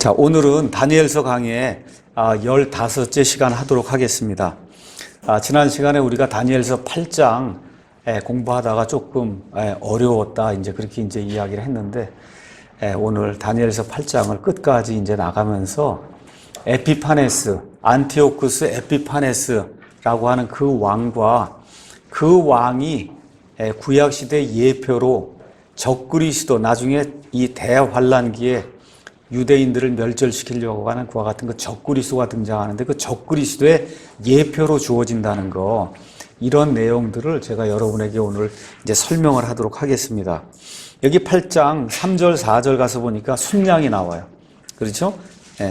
자, 오늘은 다니엘서 강의 15째 시간 하도록 하겠습니다. 지난 시간에 우리가 다니엘서 8장 공부하다가 조금 어려웠다, 이제 그렇게 이제 이야기를 했는데, 오늘 다니엘서 8장을 끝까지 이제 나가면서 에피파네스, 안티오쿠스 에피파네스라고 하는 그 왕과 그 왕이 구약시대 예표로 적그리스도, 나중에 이 대환란기에 유대인들을 멸절시키려고 하는 그와 같은 그 적그리스도가 등장하는데, 그 적그리스도의 예표로 주어진다는 거, 이런 내용들을 제가 여러분에게 오늘 이제 설명을 하도록 하겠습니다. 여기 8장 3절 4절 가서 보니까 순양이 나와요. 그렇죠?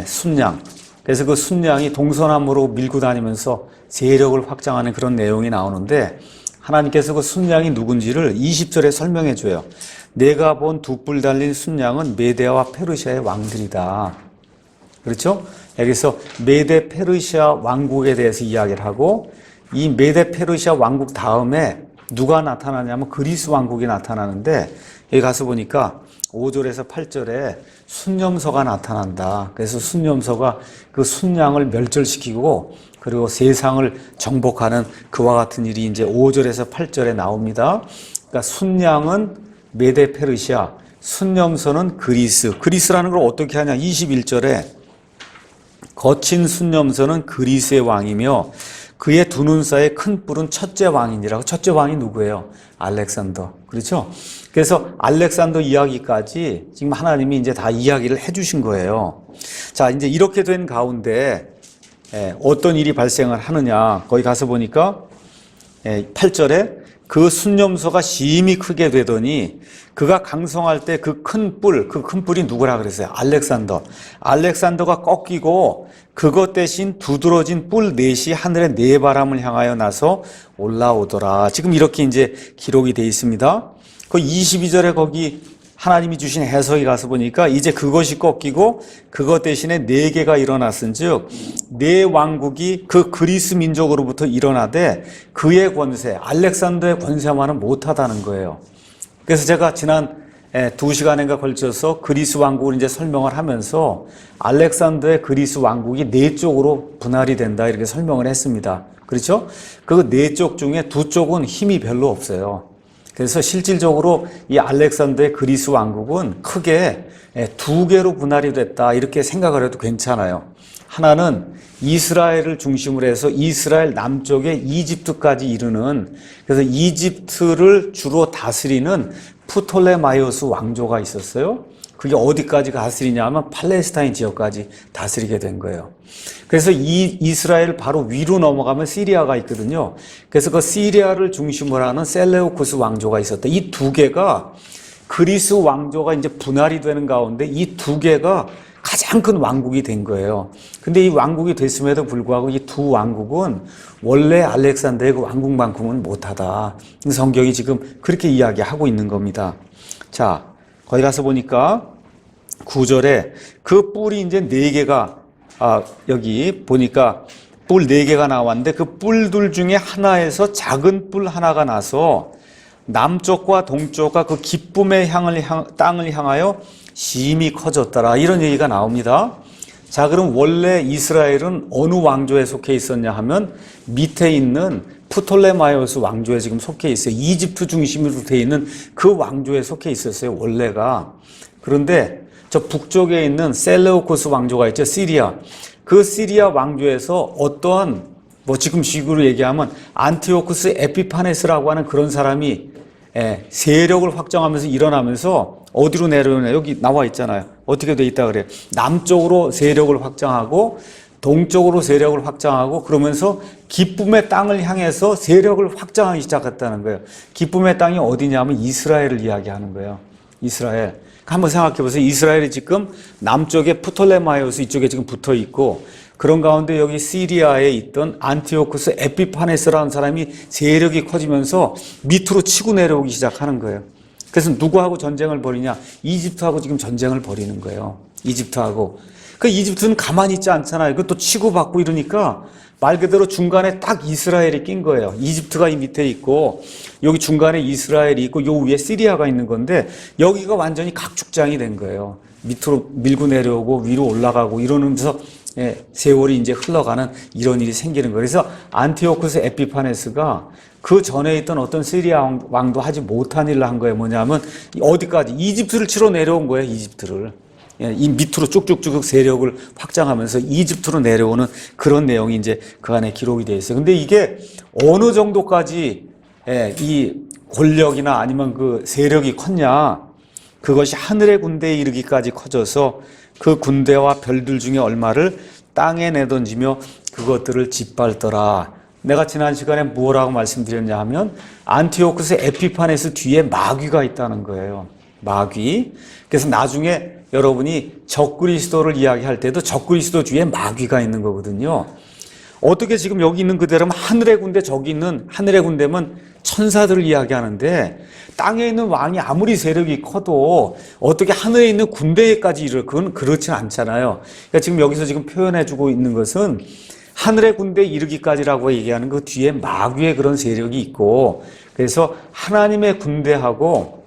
순양. 그래서 그 순양이 동서남으로 밀고 다니면서 세력을 확장하는 그런 내용이 나오는데, 하나님께서 그 순양이 누군지를 20절에 설명해 줘요. 내가 본 두 뿔 달린 순양은 메데와 페르시아의 왕들이다. 그렇죠? 여기서 메데 페르시아 왕국에 대해서 이야기를 하고, 이 메데 페르시아 왕국 다음에 누가 나타나냐면 그리스 왕국이 나타나는데, 여기 가서 보니까 5절에서 8절에 순념서가 나타난다. 그래서 순념서가 그 순양을 멸절시키고 그리고 세상을 정복하는 그와 같은 일이 이제 5절에서 8절에 나옵니다. 그러니까 순양은 메데 페르시아, 순념서는 그리스. 그리스라는 걸 어떻게 하냐? 21절에 거친 순념서는 그리스의 왕이며 그의 두 눈 사이에 큰 뿔은 첫째 왕이니라고. 첫째 왕이 누구예요? 알렉산더. 그렇죠? 그래서 알렉산더 이야기까지 지금 하나님이 이제 다 이야기를 해주신 거예요. 자, 이제 이렇게 된 가운데 어떤 일이 발생을 하느냐? 거기 가서 보니까 8절에 그 순념서가 심히 크게 되더니 그가 강성할 때 그 큰 뿔이 누구라 그랬어요? 알렉산더. 알렉산더가 꺾이고 그것 대신 두드러진 뿔 넷이 하늘의 네 바람을 향하여 나서 올라오더라. 지금 이렇게 이제 기록이 되어 있습니다. 그 22절에 거기 하나님이 주신 해석에 가서 보니까 이제 그것이 꺾이고 그것 대신에 네 개가 일어났은즉 네 왕국이 그 그리스 민족으로부터 일어나되 그의 권세, 알렉산더의 권세만은 못하다는 거예요. 그래서 제가 지난 2시간인가 걸쳐서 그리스 왕국을 이제 설명을 하면서 알렉산더의 그리스 왕국이 네 쪽으로 분할이 된다, 이렇게 설명을 했습니다. 그렇죠? 그 네 쪽 중에 두 쪽은 힘이 별로 없어요. 그래서 실질적으로 이 알렉산더의 그리스 왕국은 크게 두 개로 분할이 됐다, 이렇게 생각을 해도 괜찮아요. 하나는 이스라엘을 중심으로 해서 이스라엘 남쪽에 이집트까지 이르는, 그래서 이집트를 주로 다스리는 프톨레마이오스 왕조가 있었어요. 그게 어디까지 다스리냐 하면 팔레스타인 지역까지 다스리게 된 거예요. 그래서 이 이스라엘 바로 위로 넘어가면 시리아가 있거든요. 그래서 그 시리아를 중심으로 하는 셀레우쿠스 왕조가 있었다. 이 두 개가, 그리스 왕조가 이제 분할이 되는 가운데 이 두 개가 가장 큰 왕국이 된 거예요. 근데 이 왕국이 됐음에도 불구하고 이 두 왕국은 원래 알렉산더의 그 왕국만큼은 못하다. 성경이 지금 그렇게 이야기하고 있는 겁니다. 자, 거기 가서 보니까 9절에 그 뿔이 이제 네 개가, 여기 보니까 뿔 네 개가 나왔는데 그 뿔들 중에 하나에서 작은 뿔 하나가 나서 남쪽과 동쪽과 그 기쁨의 땅을 향하여 심히 커졌더라, 이런 얘기가 나옵니다. 자, 그럼 원래 이스라엘은 어느 왕조에 속해 있었냐 하면 밑에 있는 프톨레마이오스 왕조에 지금 속해 있어요. 이집트 중심으로 되어 있는 그 왕조에 속해 있었어요, 원래가. 그런데 저 북쪽에 있는 셀레우코스 왕조가 있죠, 시리아. 그 시리아 왕조에서 어떠한, 지금 식으로 얘기하면 안티오쿠스 에피파네스라고 하는 그런 사람이 세력을 확장하면서 일어나면서 어디로 내려오냐? 여기 나와 있잖아요. 어떻게 돼 있다 그래요? 남쪽으로 세력을 확장하고 동쪽으로 세력을 확장하고, 그러면서 기쁨의 땅을 향해서 세력을 확장하기 시작했다는 거예요. 기쁨의 땅이 어디냐면 이스라엘을 이야기하는 거예요. 이스라엘. 한번 생각해 보세요. 이스라엘이 지금 남쪽에 프톨레마이오스 이쪽에 지금 붙어 있고, 그런 가운데 여기 시리아에 있던 안티오쿠스 에피파네스라는 사람이 세력이 커지면서 밑으로 치고 내려오기 시작하는 거예요. 그래서 누구하고 전쟁을 벌이냐? 이집트하고 지금 전쟁을 벌이는 거예요. 이집트하고. 그 이집트는 가만히 있지 않잖아요. 그것도 치고받고 이러니까 말 그대로 중간에 딱 이스라엘이 낀 거예요. 이집트가 이 밑에 있고 여기 중간에 이스라엘이 있고 요 위에 시리아가 있는 건데 여기가 완전히 각축장이 된 거예요. 밑으로 밀고 내려오고 위로 올라가고 이러면서 세월이 이제 흘러가는 이런 일이 생기는 거예요. 그래서 안티오쿠스 에피파네스가 그 전에 있던 어떤 시리아 왕도 하지 못한 일을 한 거예요. 뭐냐면 어디까지 이집트를 치러 내려온 거예요. 이집트를. 이 밑으로 쭉쭉쭉 세력을 확장하면서 이집트로 내려오는 그런 내용이 이제 그 안에 기록이 되어 있어요. 근데 이게 어느 정도까지 이 권력이나 아니면 그 세력이 컸냐? 그것이 하늘의 군대에 이르기까지 커져서 그 군대와 별들 중에 얼마를 땅에 내던지며 그것들을 짓밟더라. 내가 지난 시간에 뭐라고 말씀드렸냐 하면 안티오쿠스 에피파네스 뒤에 마귀가 있다는 거예요. 마귀. 그래서 나중에 여러분이 적그리스도를 이야기할 때도 적그리스도 뒤에 마귀가 있는 거거든요. 어떻게 지금 여기 있는 그대로면 하늘의 군대, 저기 있는 하늘의 군대면 천사들을 이야기하는데 땅에 있는 왕이 아무리 세력이 커도 어떻게 하늘에 있는 군대에까지 이를, 그건 그렇진 않잖아요. 그러니까 지금 여기서 지금 표현해주고 있는 것은 하늘의 군대에 이르기까지라고 얘기하는 그 뒤에 마귀의 그런 세력이 있고, 그래서 하나님의 군대하고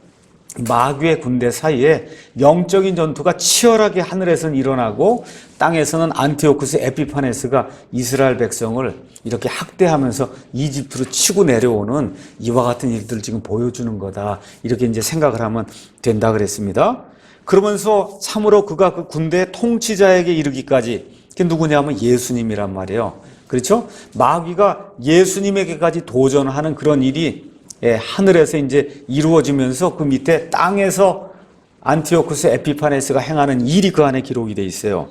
마귀의 군대 사이에 영적인 전투가 치열하게 하늘에서는 일어나고 땅에서는 안티오쿠스 에피파네스가 이스라엘 백성을 이렇게 학대하면서 이집트로 치고 내려오는 이와 같은 일들을 지금 보여주는 거다. 이렇게 이제 생각을 하면 된다 그랬습니다. 그러면서 참으로 그가 그 군대의 통치자에게 이르기까지, 그게 누구냐면 예수님이란 말이에요. 그렇죠? 마귀가 예수님에게까지 도전하는 그런 일이 하늘에서 이제 이루어지면서 그 밑에 땅에서 안티오쿠스 에피파네스가 행하는 일이 그 안에 기록이 돼 있어요.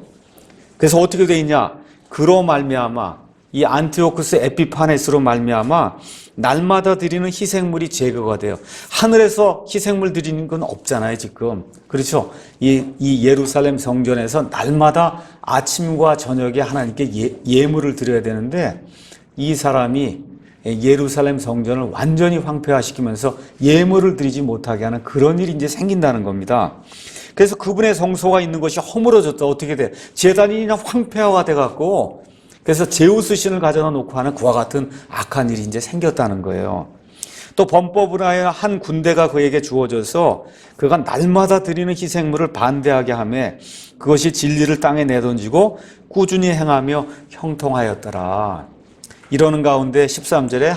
그래서 어떻게 돼 있냐? 그로 말미암아 이 안티오쿠스 에피파네스로 말미암아 날마다 드리는 희생물이 제거가 돼요. 하늘에서 희생물 드리는 건 없잖아요, 지금. 그렇죠? 이 예루살렘 성전에서 날마다 아침과 저녁에 하나님께 예물을 드려야 되는데 이 사람이 예루살렘 성전을 완전히 황폐화시키면서 예물을 드리지 못하게 하는 그런 일이 이제 생긴다는 겁니다. 그래서 그분의 성소가 있는 것이 허물어졌다. 어떻게 돼? 제단이 그냥 황폐화가 돼갖고, 그래서 제우스 신을 가져다 놓고 하는 그와 같은 악한 일이 이제 생겼다는 거예요. 또 범법을 하여 한 군대가 그에게 주어져서 그가 날마다 드리는 희생물을 반대하게 하며 그것이 진리를 땅에 내던지고 꾸준히 행하며 형통하였더라. 이러는 가운데 13절에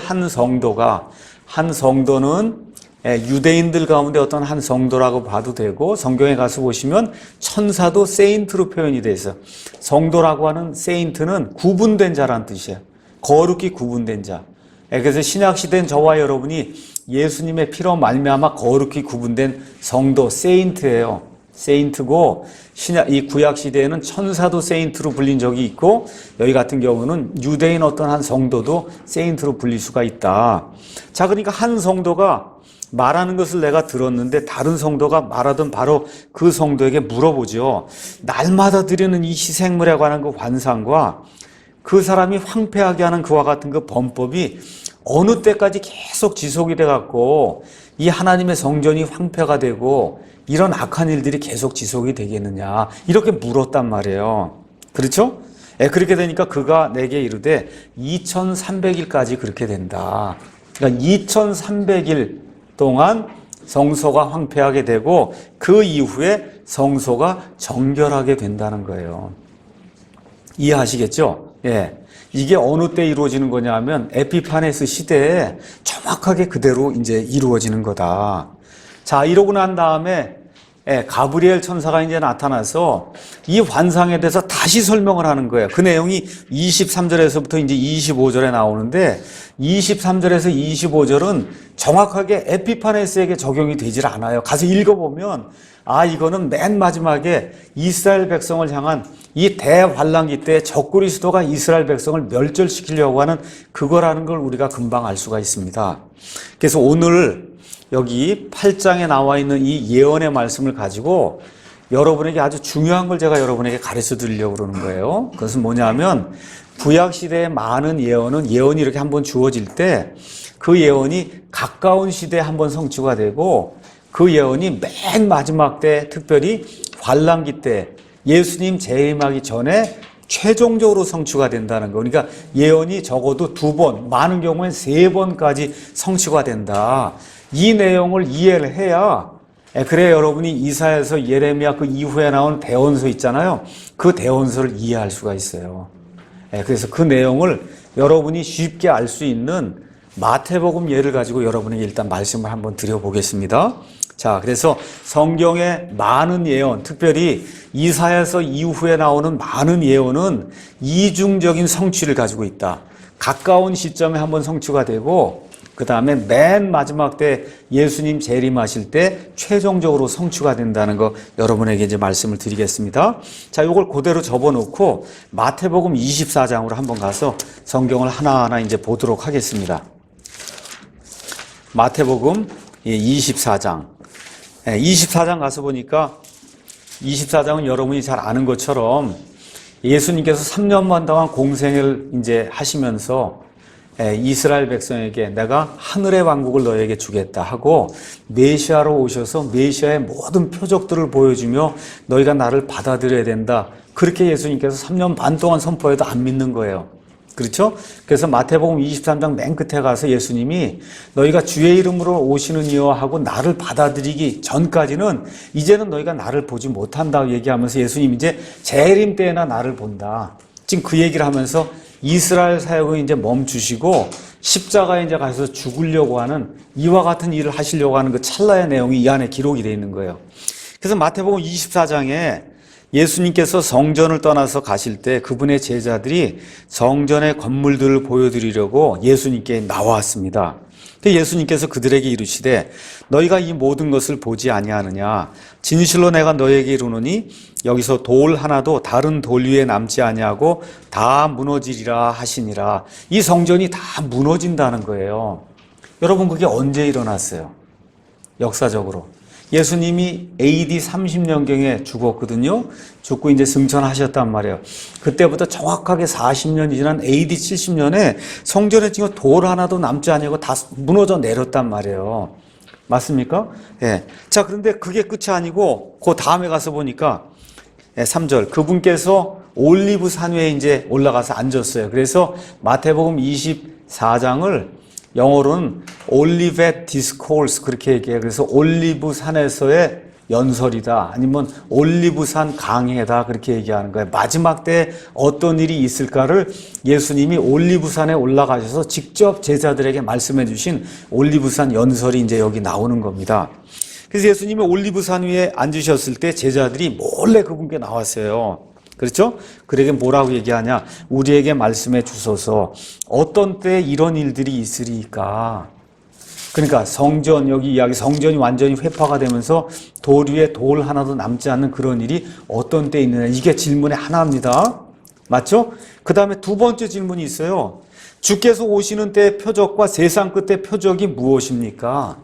한 성도는 유대인들 가운데 어떤 한 성도라고 봐도 되고, 성경에 가서 보시면 천사도 세인트로 표현이 돼 있어요. 성도라고 하는 세인트는 구분된 자란 뜻이에요. 거룩히 구분된 자. 그래서 신약시대는 저와 여러분이 예수님의 피로 말미암아 거룩히 구분된 성도, 세인트예요. 세인트고, 이 구약 시대에는 천사도 세인트로 불린 적이 있고, 여기 같은 경우는 유대인 어떤 한 성도도 세인트로 불릴 수가 있다. 자, 그러니까 한 성도가 말하는 것을 내가 들었는데 다른 성도가 말하던 바로 그 성도에게 물어보죠. 날마다 드리는 이 희생물에 관한 그 환상과 그 사람이 황폐하게 하는 그와 같은 그 범법이 어느 때까지 계속 지속이 돼갖고 이 하나님의 성전이 황폐가 되고 이런 악한 일들이 계속 지속이 되겠느냐, 이렇게 물었단 말이에요. 그렇죠? 그렇게 되니까 그가 내게 이르되 2300일까지 그렇게 된다. 그러니까 2300일 동안 성소가 황폐하게 되고 그 이후에 성소가 정결하게 된다는 거예요. 이해하시겠죠? 예. 이게 어느 때 이루어지는 거냐면 에피파네스 시대에 정확하게 그대로 이제 이루어지는 거다. 자, 이러고 난 다음에 가브리엘 천사가 이제 나타나서 이 환상에 대해서 다시 설명을 하는 거예요. 그 내용이 23절에서부터 이제 25절에 나오는데 23절에서 25절은 정확하게 에피파네스에게 적용이 되질 않아요. 가서 읽어보면 이거는 맨 마지막에 이스라엘 백성을 향한 이 대환란기 때 적그리스도가 이스라엘 백성을 멸절시키려고 하는 그거라는 걸 우리가 금방 알 수가 있습니다. 그래서 오늘 여기 8장에 나와 있는 이 예언의 말씀을 가지고 여러분에게 아주 중요한 걸 제가 여러분에게 가르쳐 드리려고 그러는 거예요. 그것은 뭐냐면 구약시대의 많은 예언이 이렇게 한번 주어질 때 그 예언이 가까운 시대에 한번 성취가 되고 그 예언이 맨 마지막 때, 특별히 환란기 때, 예수님 재림하기 전에 최종적으로 성취가 된다는 거. 그러니까 예언이 적어도 2번, 많은 경우엔 3번까지 성취가 된다. 이 내용을 이해를 해야, 그래 여러분이 이사야서 예레미야 그 이후에 나온 대언서 있잖아요. 그 대언서를 이해할 수가 있어요. 그래서 그 내용을 여러분이 쉽게 알 수 있는 마태복음 예를 가지고 여러분에게 일단 말씀을 한번 드려보겠습니다. 자, 그래서 성경의 많은 예언, 특별히 이사야서 이후에 나오는 많은 예언은 이중적인 성취를 가지고 있다. 가까운 시점에 한번 성취가 되고 그 다음에 맨 마지막 때 예수님 재림하실 때 최종적으로 성취가 된다는 거 여러분에게 이제 말씀을 드리겠습니다. 자, 이걸 그대로 접어놓고 마태복음 24장으로 한번 가서 성경을 하나하나 이제 보도록 하겠습니다. 마태복음 24장. 24장 가서 보니까 24장은 여러분이 잘 아는 것처럼 예수님께서 3년만 동안 공생을 이제 하시면서 이스라엘 백성에게 내가 하늘의 왕국을 너에게 주겠다 하고 메시아로 오셔서 메시아의 모든 표적들을 보여주며 너희가 나를 받아들여야 된다. 그렇게 예수님께서 3년 반 동안 선포해도 안 믿는 거예요. 그렇죠? 그래서 마태복음 23장 맨 끝에 가서 예수님이 너희가 주의 이름으로 오시는 이여 하고 나를 받아들이기 전까지는 이제는 너희가 나를 보지 못한다고 얘기하면서 예수님 이제 재림 때나 나를 본다. 지금 그 얘기를 하면서 이스라엘 사역을 이제 멈추시고 십자가에 이제 가서 죽으려고 하는 이와 같은 일을 하시려고 하는 그 찰나의 내용이 이 안에 기록이 되어 있는 거예요. 그래서 마태복음 24장에 예수님께서 성전을 떠나서 가실 때 그분의 제자들이 성전의 건물들을 보여드리려고 예수님께 나왔습니다. 예수님께서 그들에게 이르시되 너희가 이 모든 것을 보지 아니하느냐 진실로 내가 너희에게 이르노니 여기서 돌 하나도 다른 돌 위에 남지 아니하고 다 무너지리라 하시니라. 이 성전이 다 무너진다는 거예요. 여러분 그게 언제 일어났어요? 역사적으로 예수님이 AD 30년경에 죽었거든요. 죽고 이제 승천하셨단 말이에요. 그때부터 정확하게 40년이 지난 AD 70년에 성전에 지금 돌 하나도 남지 아니하고 다 무너져 내렸단 말이에요. 맞습니까? 예. 자, 그런데 그게 끝이 아니고 그 다음에 가서 보니까 3절 그분께서 올리브 산 위에 이제 올라가서 앉았어요. 그래서 마태복음 24장을 영어로는 올리벳 디스코스 그렇게 얘기해요. 그래서 올리브 산에서의 연설이다 아니면 올리브 산 강해다 그렇게 얘기하는 거예요. 마지막 때 어떤 일이 있을까를 예수님이 올리브 산에 올라가셔서 직접 제자들에게 말씀해 주신 올리브 산 연설이 이제 여기 나오는 겁니다. 그래서 예수님이 올리브 산 위에 앉으셨을 때 제자들이 몰래 그분께 나왔어요. 그렇죠? 그에게 뭐라고 얘기하냐? 우리에게 말씀해 주소서. 어떤 때 이런 일들이 있으리까? 그러니까 성전, 여기 이야기 성전이 완전히 회파가 되면서 돌 위에 돌 하나도 남지 않는 그런 일이 어떤 때 있느냐. 이게 질문의 하나입니다. 맞죠? 그 다음에 두 번째 질문이 있어요. 주께서 오시는 때의 표적과 세상 끝의 표적이 무엇입니까?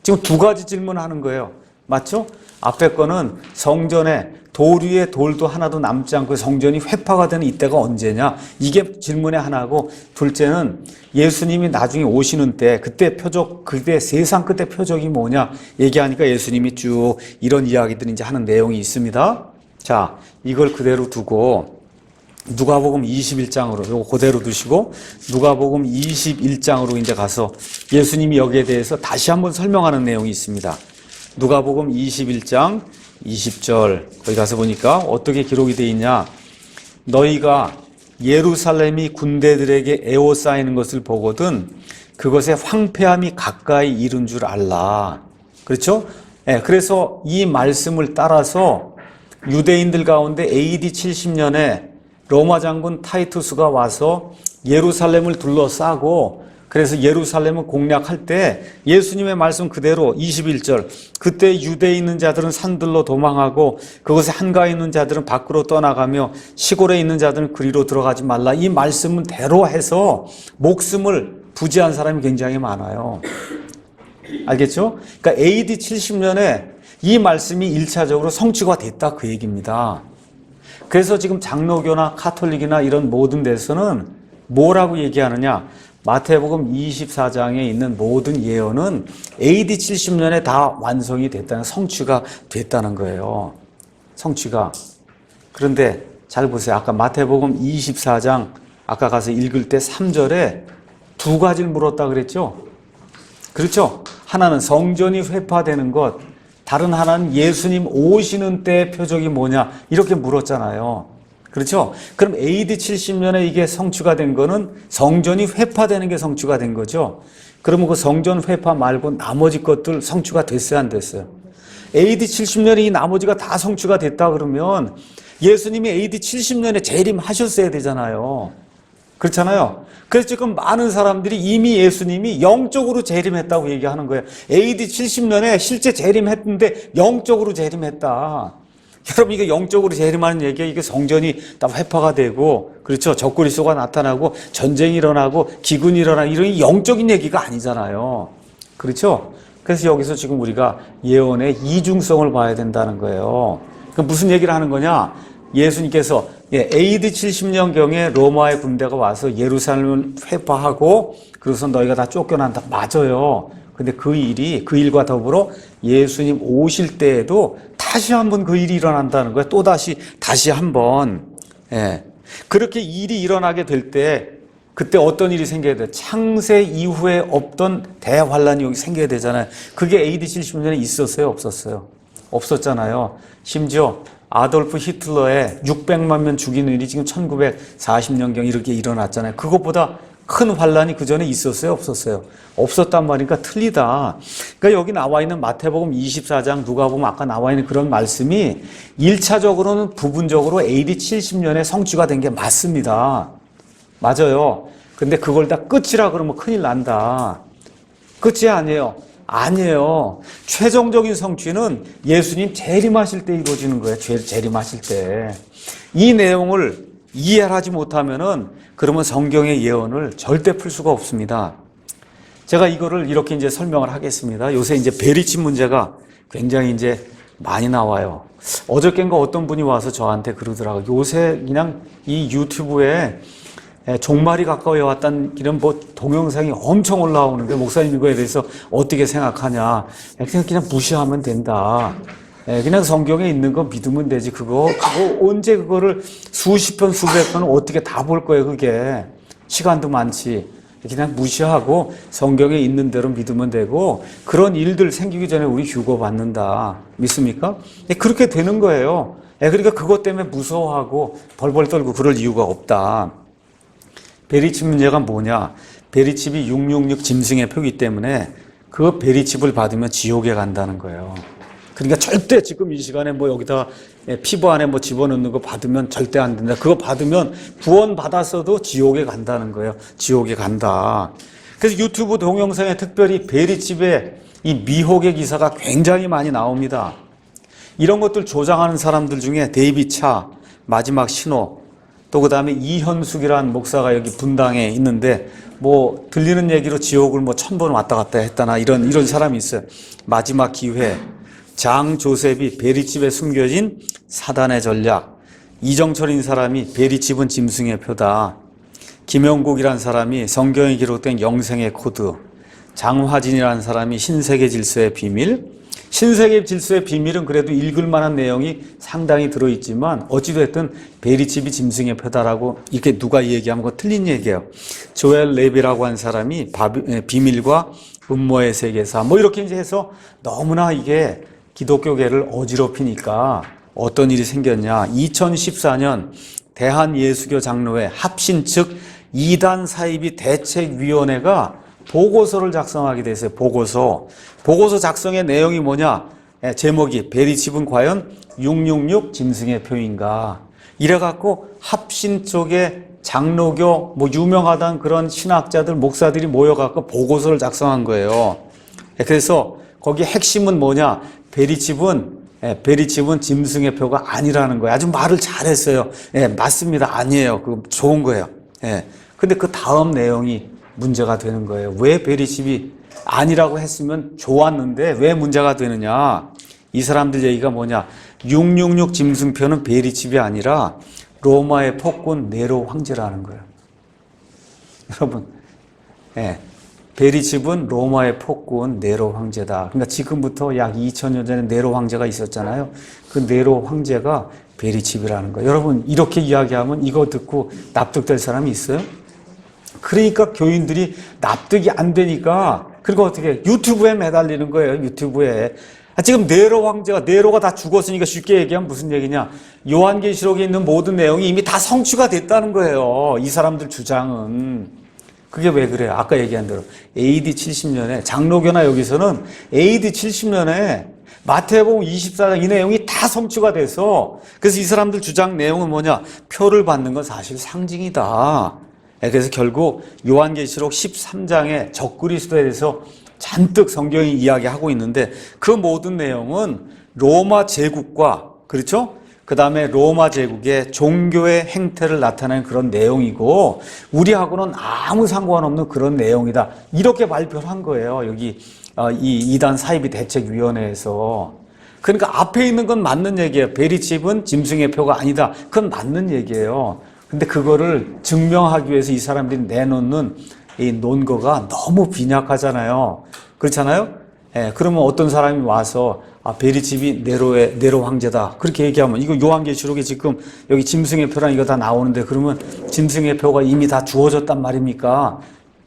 지금 두 가지 질문하는 거예요. 맞죠? 앞에 거는 성전에 돌 위에 돌도 하나도 남지 않고 성전이 회파가 되는 이때가 언제냐? 이게 질문의 하나고, 둘째는 예수님이 나중에 오시는 때 그때 표적, 그때 세상 끝의 표적이 뭐냐? 얘기하니까 예수님이 쭉 이런 이야기들이 이제 하는 내용이 있습니다. 자, 이걸 그대로 두고 누가복음 21장으로 요거 그대로 두시고 누가복음 21장으로 이제 가서 예수님이 여기에 대해서 다시 한번 설명하는 내용이 있습니다. 누가복음 21장 20절 거기 가서 보니까 어떻게 기록이 되어 있냐. 너희가 예루살렘이 군대들에게 에워싸이는 것을 보거든 그것의 황폐함이 가까이 이른 줄 알라. 그렇죠? 네, 그래서 이 말씀을 따라서 유대인들 가운데 AD 70년에 로마 장군 타이투스가 와서 예루살렘을 둘러싸고 그래서 예루살렘을 공략할 때 예수님의 말씀 그대로 21절 그때 유대에 있는 자들은 산들로 도망하고 그것에 한가에 있는 자들은 밖으로 떠나가며 시골에 있는 자들은 그리로 들어가지 말라. 이 말씀은 대로 해서 목숨을 부지한 사람이 굉장히 많아요. 알겠죠? 그러니까 AD 70년에 이 말씀이 1차적으로 성취가 됐다 그 얘기입니다. 그래서 지금 장로교나 카톨릭이나 이런 모든 데서는 뭐라고 얘기하느냐. 마태복음 24장에 있는 모든 예언은 AD 70년에 다 완성이 됐다는 성취가 됐다는 거예요. 성취가. 그런데 잘 보세요. 아까 마태복음 24장 아까 가서 읽을 때 3절에 두 가지를 물었다 그랬죠? 그렇죠? 하나는 성전이 회파되는 것, 다른 하나는 예수님 오시는 때의 표적이 뭐냐 이렇게 물었잖아요. 그렇죠? 그럼 AD 70년에 이게 성취가 된 거는 성전이 회파되는 게 성취가 된 거죠. 그러면 그 성전 회파 말고 나머지 것들 성취가 됐어요, 안 됐어요? AD 70년에 이 나머지가 다 성취가 됐다 그러면 예수님이 AD 70년에 재림하셨어야 되잖아요. 그렇잖아요. 그래서 지금 많은 사람들이 이미 예수님이 영적으로 재림했다고 얘기하는 거예요. AD 70년에 실제 재림했는데 영적으로 재림했다. 여러분, 이게 영적으로 재림하는 얘기가 이게 성전이 다 회파가 되고, 그렇죠? 적그리스도가 나타나고 전쟁이 일어나고 기근이 일어나고 이런 영적인 얘기가 아니잖아요. 그렇죠? 그래서 여기서 지금 우리가 예언의 이중성을 봐야 된다는 거예요. 그 무슨 얘기를 하는 거냐? 예수님께서 AD 70년경에 로마의 군대가 와서 예루살렘을 회파하고 그래서 너희가 다 쫓겨난다. 맞아요. 근데 그 일과 더불어 예수님 오실 때에도 다시 한번 그 일이 일어난다는 거예요. 다시 한번. 예. 그렇게 일이 일어나게 될 때 그때 어떤 일이 생겨야 돼요? 창세 이후에 없던 대환란이 여기 생겨야 되잖아요. 그게 AD 70년에 있었어요? 없었어요? 없었잖아요. 심지어 아돌프 히틀러의 600만 명 죽이는 일이 지금 1940년경 이렇게 일어났잖아요. 그것보다 큰 환란이 그 전에 있었어요? 없었어요? 없었단 말이니까 틀리다. 그러니까 여기 나와 있는 마태복음 24장 누가복음 아까 나와 있는 그런 말씀이 1차적으로는 부분적으로 AD 70년에 성취가 된 게 맞습니다. 맞아요. 근데 그걸 다 끝이라 그러면 큰일 난다. 끝이 아니에요. 아니에요. 최종적인 성취는 예수님 재림하실 때 이루어지는 거예요. 재림하실 때. 이 내용을 이해하지 못하면은 그러면 성경의 예언을 절대 풀 수가 없습니다. 제가 이거를 이렇게 이제 설명을 하겠습니다. 요새 이제 베리칩 문제가 굉장히 이제 많이 나와요. 어저께인가 어떤 분이 와서 저한테 그러더라고요. 요새 그냥 이 유튜브에 종말이 가까워 왔다는 이런 뭐 동영상이 엄청 올라오는데 목사님 이거에 대해서 어떻게 생각하냐. 그냥 무시하면 된다. 그냥 성경에 있는 거 믿으면 되지. 그거 언제 그거를 수십 편, 수백 편을 어떻게 다 볼 거예요, 그게. 시간도 많지. 그냥 무시하고 성경에 있는 대로 믿으면 되고 그런 일들 생기기 전에 우리 휴거 받는다. 믿습니까? 그렇게 되는 거예요. 그러니까 그것 때문에 무서워하고 벌벌 떨고 그럴 이유가 없다. 베리칩 문제가 뭐냐? 베리칩이 666 짐승의 표기 때문에 그 베리칩을 받으면 지옥에 간다는 거예요. 그러니까 절대 지금 이 시간에 뭐 여기다 피부 안에 뭐 집어넣는 거 받으면 절대 안 된다. 그거 받으면 구원 받았어도 지옥에 간다는 거예요. 지옥에 간다. 그래서 유튜브 동영상에 특별히 베리칩의 이 미혹의 기사가 굉장히 많이 나옵니다. 이런 것들 조장하는 사람들 중에 데이비 차, 마지막 신호, 또 그 다음에 이현숙이라는 목사가 여기 분당에 있는데 뭐 들리는 얘기로 지옥을 뭐 1000번 왔다 갔다 했다나 이런 사람이 있어요. 마지막 기회, 장 조셉이 베리칩에 숨겨진 사단의 전략, 이정철인 사람이 베리칩은 짐승의 표다, 김영국이라는 사람이 성경에 기록된 영생의 코드, 장화진이라는 사람이 신세계 질서의 비밀. 신세계 질서의 비밀은 그래도 읽을 만한 내용이 상당히 들어있지만 어찌됐든 베리칩이 짐승의 표다라고 이렇게 누가 얘기하면 그거 틀린 얘기예요. 조엘 레비라고 한 사람이 비밀과 음모의 세계사 뭐 이렇게 이제 해서 너무나 이게 기독교계를 어지럽히니까 어떤 일이 생겼냐. 2014년 대한예수교 장로회 합신 측 2단 사이비 대책위원회가 보고서를 작성하게 됐어요. 보고서 작성의 내용이 뭐냐? 제목이 베리칩은 과연 666 짐승의 표인가? 이래갖고 합신 쪽에 장로교 뭐 유명하다는 그런 신학자들 목사들이 모여갖고 보고서를 작성한 거예요. 그래서 거기 핵심은 뭐냐? 베리칩은 짐승의 표가 아니라는 거예요. 아주 말을 잘했어요. 맞습니다. 아니에요. 그 좋은 거예요. 근데 그 다음 내용이 문제가 되는 거예요. 왜 베리칩이 아니라고 했으면 좋았는데 왜 문제가 되느냐? 이 사람들 얘기가 뭐냐? 666 짐승표는 베리칩이 아니라 로마의 폭군 네로 황제라는 거예요. 여러분, 베리집은 로마의 폭군 네로 황제다. 그러니까 지금부터 약 2000년 전에 네로 황제가 있었잖아요. 그 네로 황제가 베리집이라는 거예요. 여러분 이렇게 이야기하면 이거 듣고 납득될 사람이 있어요? 그러니까 교인들이 납득이 안 되니까 그리고 어떻게 유튜브에 매달리는 거예요. 유튜브에. 지금 네로가 다 죽었으니까 쉽게 얘기하면 무슨 얘기냐. 요한계시록에 있는 모든 내용이 이미 다 성취가 됐다는 거예요. 이 사람들 주장은. 그게 왜 그래요? 아까 얘기한 대로 AD 70년에 장로교나 여기서는 AD 70년에 마태복음 24장 이 내용이 다 성취가 돼서 그래서 이 사람들 주장 내용은 뭐냐? 표를 받는 건 사실 상징이다. 그래서 결국 요한계시록 13장에 적그리스도에 대해서 잔뜩 성경이 이야기하고 있는데 그 모든 내용은 로마 제국과 그렇죠? 그 다음에 로마 제국의 종교의 행태를 나타내는 그런 내용이고 우리하고는 아무 상관없는 그런 내용이다. 이렇게 발표를 한 거예요. 여기 이 이단 사이비 대책위원회에서. 그러니까 앞에 있는 건 맞는 얘기예요. 베리칩은 짐승의 표가 아니다. 그건 맞는 얘기예요. 근데 그거를 증명하기 위해서 이 사람들이 내놓는 이 논거가 너무 빈약하잖아요. 그렇잖아요? 예, 그러면 어떤 사람이 와서 베리집이 네로 황제다. 그렇게 얘기하면 이거 요한계시록에 지금 여기 짐승의 표랑 이거 다 나오는데 그러면 짐승의 표가 이미 다 주어졌단 말입니까?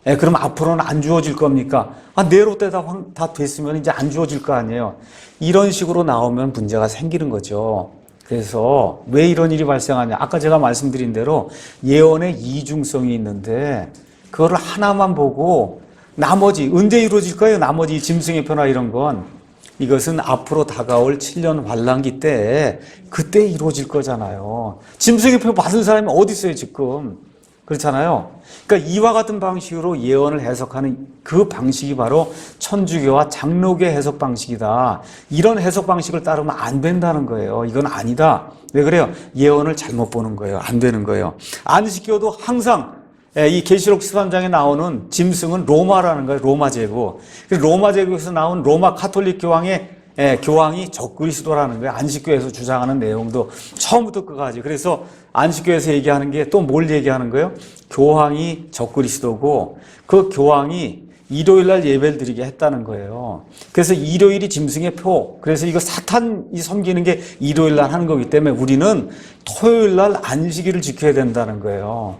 예, 그럼 앞으로는 안 주어질 겁니까? 네로 때 다 됐으면 이제 안 주어질 거 아니에요. 이런 식으로 나오면 문제가 생기는 거죠. 그래서 왜 이런 일이 발생하냐. 아까 제가 말씀드린 대로 예언의 이중성이 있는데 그거를 하나만 보고 나머지 언제 이루어질 거예요? 나머지 짐승의 표나 이런 건 이것은 앞으로 다가올 7년 환란기 때 그때 이루어질 거잖아요. 짐승의 표 받은 사람이 어디 있어요 지금? 그렇잖아요. 그러니까 이와 같은 방식으로 예언을 해석하는 그 방식이 바로 천주교와 장로교의 해석 방식이다. 이런 해석 방식을 따르면 안 된다는 거예요. 이건 아니다. 왜 그래요? 예언을 잘못 보는 거예요. 안 되는 거예요. 안식교도 항상 이 계시록 13장에 나오는 짐승은 로마라는 거예요. 로마 제국. 로마 제국에서 나온 로마 카톨릭 교황이 적그리스도라는 거예요. 안식교에서 주장하는 내용도 처음부터 끝까지. 그래서 안식교에서 얘기하는 게 또 뭘 얘기하는 거예요? 교황이 적그리스도고 그 교황이 일요일날 예배를 드리게 했다는 거예요. 그래서 일요일이 짐승의 표. 그래서 이거 사탄이 섬기는 게 일요일날 하는 거기 때문에 우리는 토요일날 안식일을 지켜야 된다는 거예요.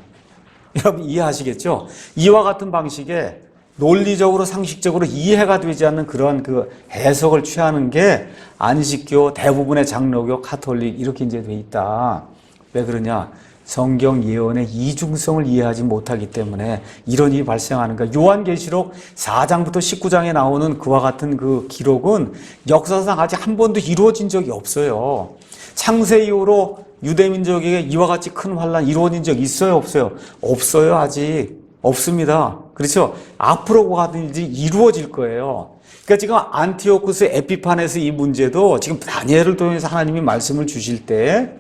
여러분 이해하시겠죠? 이와 같은 방식에 논리적으로 상식적으로 이해가 되지 않는 그런 그 해석을 취하는 게 안식교, 대부분의 장로교, 카톨릭 이렇게 이제 돼 있다. 왜 그러냐? 성경 예언의 이중성을 이해하지 못하기 때문에 이런 일이 발생하는 거야. 요한계시록 4장부터 19장에 나오는 그와 같은 그 기록은 역사상 아직 한 번도 이루어진 적이 없어요. 창세 이후로 유대민족에게 이와 같이 큰 환란 이루어진 적 있어요? 없어요? 없어요. 아직 없습니다. 그렇죠? 앞으로 가는 일이 이루어질 거예요. 그러니까 지금 안티오쿠스 에피파네스 이 문제도 지금 다니엘을 통해서 하나님이 말씀을 주실 때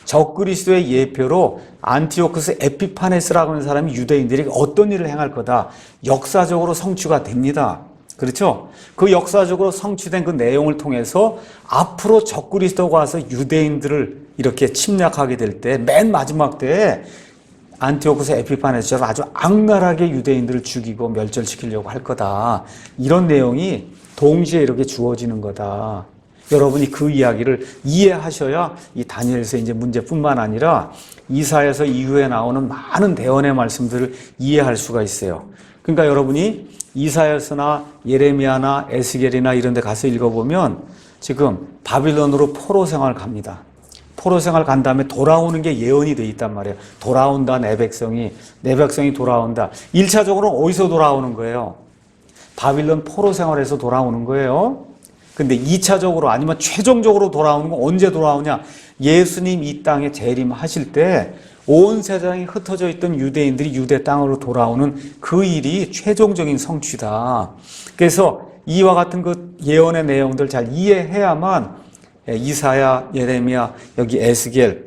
적그리스도의 예표로 안티오쿠스 에피파네스라고 하는 사람이 유대인들에게 어떤 일을 행할 거다. 역사적으로 성취가 됩니다. 그렇죠? 그 역사적으로 성취된 그 내용을 통해서 앞으로 적그리스도가 와서 유대인들을 이렇게 침략하게 될 때 맨 마지막 때에 안티오쿠스 에피파네스처럼 아주 악랄하게 유대인들을 죽이고 멸절시키려고 할 거다. 이런 내용이 동시에 이렇게 주어지는 거다. 여러분이 그 이야기를 이해하셔야 이 다니엘서 이제 문제뿐만 아니라 이사야서 이후에 나오는 많은 대언의 말씀들을 이해할 수가 있어요. 그러니까 여러분이 이사야서나 예레미야나 에스겔이나 이런 데 가서 읽어보면 지금 바빌론으로 포로 생활 갑니다. 포로 생활 간 다음에 돌아오는 게 예언이 돼 있단 말이에요. 돌아온다 내 백성이 돌아온다. 1차적으로 어디서 돌아오는 거예요? 바빌론 포로 생활에서 돌아오는 거예요. 근데 2차적으로 아니면 최종적으로 돌아오는 건 언제 돌아오냐? 예수님 이 땅에 재림하실 때 온 세상에 흩어져 있던 유대인들이 유대 땅으로 돌아오는 그 일이 최종적인 성취다. 그래서 이와 같은 그 예언의 내용들 잘 이해해야만 이사야, 예레미야, 여기 에스겔,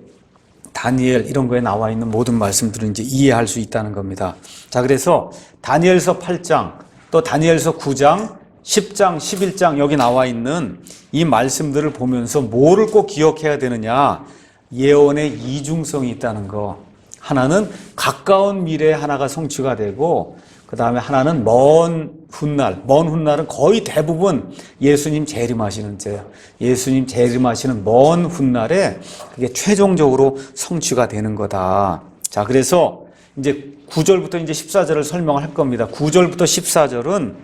다니엘 이런 거에 나와 있는 모든 말씀들을 이제 이해할 수 있다는 겁니다. 자, 그래서 다니엘서 8장, 또 다니엘서 9장, 10장, 11장 여기 나와 있는 이 말씀들을 보면서 뭐를 꼭 기억해야 되느냐? 예언의 이중성이 있다는 거. 하나는 가까운 미래에 하나가 성취가 되고 그 다음에 하나는 먼 훗날. 먼 훗날은 거의 대부분 예수님 재림하시는 때예요. 예수님 재림하시는 먼 훗날에 그게 최종적으로 성취가 되는 거다. 자, 그래서 이제 9절부터 이제 14절을 설명을 할 겁니다. 9절부터 14절은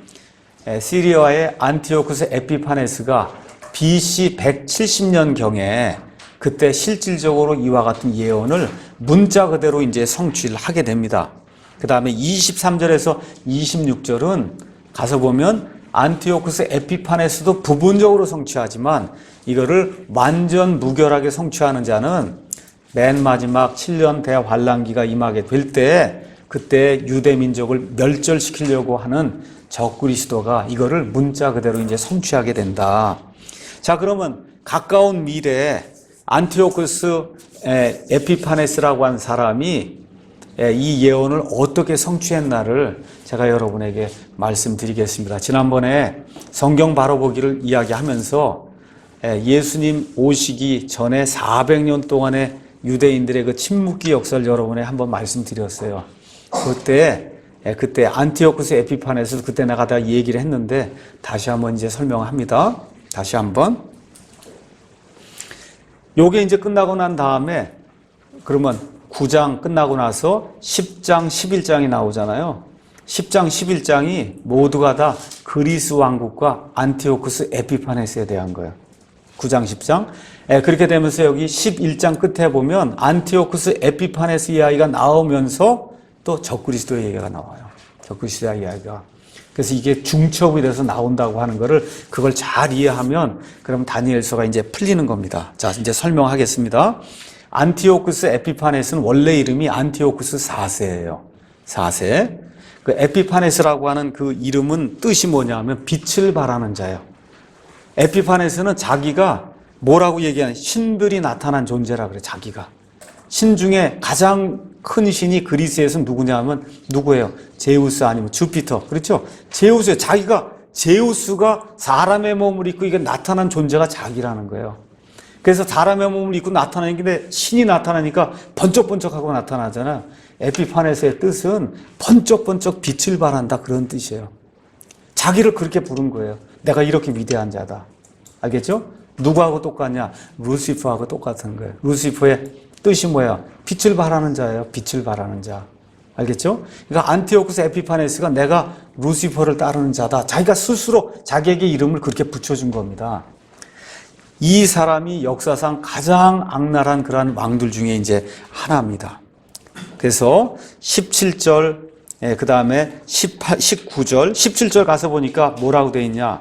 시리아의 안티오쿠스 에피파네스가 BC 170년경에 그때 실질적으로 이와 같은 예언을 문자 그대로 이제 성취를 하게 됩니다. 그 다음에 23절에서 26절은 가서 보면 안티오쿠스 에피파네스도 부분적으로 성취하지만 이거를 완전 무결하게 성취하는 자는 맨 마지막 7년 대환란기가 임하게 될 때 그때 유대 민족을 멸절시키려고 하는 적그리스도가 이거를 문자 그대로 이제 성취하게 된다. 자, 그러면 가까운 미래에 안티오쿠스 에피파네스라고 한 사람이 이 예언을 어떻게 성취했나를 제가 여러분에게 말씀드리겠습니다. 지난번에 성경 바로 보기를 이야기하면서 예수님 오시기 전에 400년 동안의 유대인들의 그 침묵기 역사를 여러분에 한번 말씀드렸어요. 그때 안티오쿠스 에피파네스 그때 내가 다 얘기를 했는데 다시 한번 이제 설명합니다. 다시 한번. 요게 이제 끝나고 난 다음에 그러면 9장 끝나고 나서 10장, 11장이 나오잖아요. 10장, 11장이 모두가 다 그리스 왕국과 안티오쿠스 에피파네스에 대한 거예요. 9장, 10장. 그렇게 되면서 여기 11장 끝에 보면 안티오쿠스 에피파네스 이야기가 나오면서 또 적그리스도의 얘기가 나와요. 적그리스도의 이야기가. 그래서 이게 중첩이 돼서 나온다고 하는 거를 그걸 잘 이해하면 그럼 다니엘서가 이제 풀리는 겁니다. 자, 이제 설명하겠습니다. 안티오쿠스 에피파네스는 원래 이름이 안티오쿠스 4세예요. 4세. 그 에피파네스라고 하는 그 이름은 뜻이 뭐냐면 빛을 발하는 자예요. 에피파네스는 자기가 뭐라고 얘기하는 신들이 나타난 존재라 그래. 자기가 신 중에 가장 큰 신이 그리스에서 누구냐면 누구예요? 제우스 아니면 주피터. 그렇죠? 제우스. 자기가 제우스가 사람의 몸을 입고 이게 나타난 존재가 자기라는 거예요. 그래서 사람의 몸을 입고 나타나는데 신이 나타나니까 번쩍번쩍하고 나타나잖아. 에피파네스의 뜻은 번쩍번쩍 빛을 발한다 그런 뜻이에요. 자기를 그렇게 부른 거예요. 내가 이렇게 위대한 자다. 알겠죠? 누구하고 똑같냐? 루시퍼하고 똑같은 거예요. 루시퍼의 뜻이 뭐야? 빛을 발하는 자예요. 빛을 발하는 자. 알겠죠? 그러니까 안티오쿠스 에피파네스가 내가 루시퍼를 따르는 자다. 자기가 스스로 자기에게 이름을 그렇게 붙여준 겁니다. 이 사람이 역사상 가장 악랄한 그러한 왕들 중에 이제 하나입니다. 그래서 17절, 그 다음에 19절, 17절 가서 보니까 뭐라고 되어 있냐?